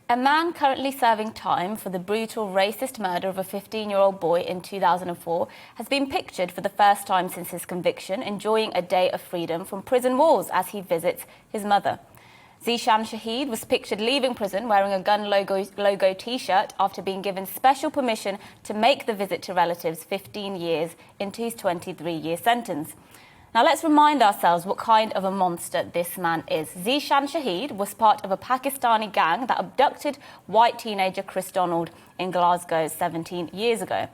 A man currently serving time for the brutal racist murder of a 15-year-old boy in 2004 has been pictured for the first time since his conviction, enjoying a day of freedom from prison walls as he visits his mother. Zeeshan Shahid was pictured leaving prison wearing a gun logo T-shirt after being given special permission to make the visit to relatives 15 years into his 23-year sentence. Now let's remind ourselves what kind of a monster this man is. Zeeshan Shahid was part of a Pakistani gang that abducted white teenager Chris Donald in Glasgow 17 years ago.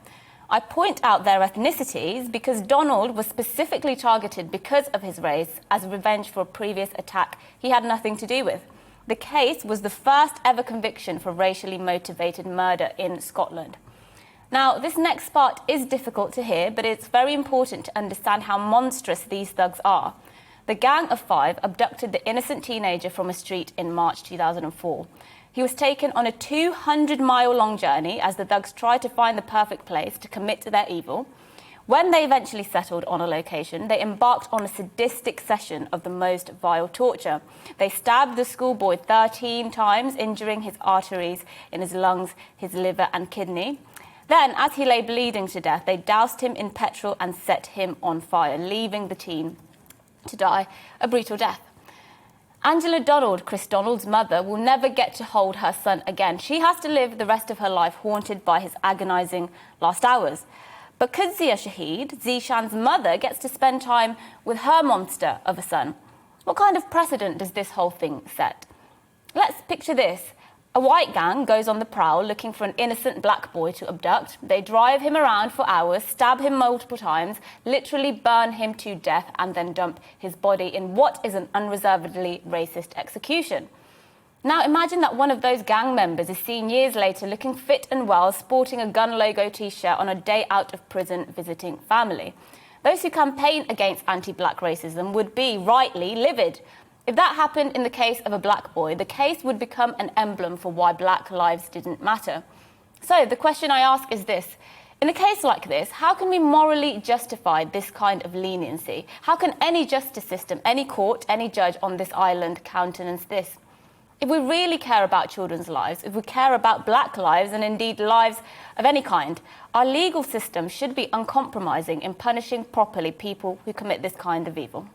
I point out their ethnicities because Donald was specifically targeted because of his race as revenge for a previous attack he had nothing to do with. The case was the first ever conviction for racially motivated murder in Scotland. Now, this next part is difficult to hear, but it's very important to understand how monstrous these thugs are. The gang of five abducted the innocent teenager from a street in March 2004. He was taken on a 200-mile-long journey as the thugs tried to find the perfect place to commit their evil. When they eventually settled on a location, they embarked on a sadistic session of the most vile torture. They stabbed the schoolboy 13 times, injuring his arteries in his lungs, his liver and kidney. Then, as he lay bleeding to death, they doused him in petrol and set him on fire, leaving the teen to die a brutal death. Angela Donald, Chris Donald's mother, will never get to hold her son again. She has to live the rest of her life haunted by his agonising last hours. But Kuzia Shahid, Zeeshan's mother, gets to spend time with her monster of a son. What kind of precedent does this whole thing set? Let's picture this. A white gang goes on the prowl looking for an innocent black boy to abduct. They drive him around for hours, stab him multiple times, literally burn him to death, and then dump his body in what is an unreservedly racist execution. Now imagine that one of those gang members is seen years later looking fit and well, sporting a gun logo T-shirt on a day out of prison visiting family. Those who campaign against anti-black racism would be rightly livid. If that happened in the case of a black boy, the case would become an emblem for why black lives didn't matter. So the question I ask is this. In a case like this, how can we morally justify this kind of leniency? How can any justice system, any court, any judge on this island countenance this? If we really care about children's lives, if we care about black lives and indeed lives of any kind, our legal system should be uncompromising in punishing properly people who commit this kind of evil.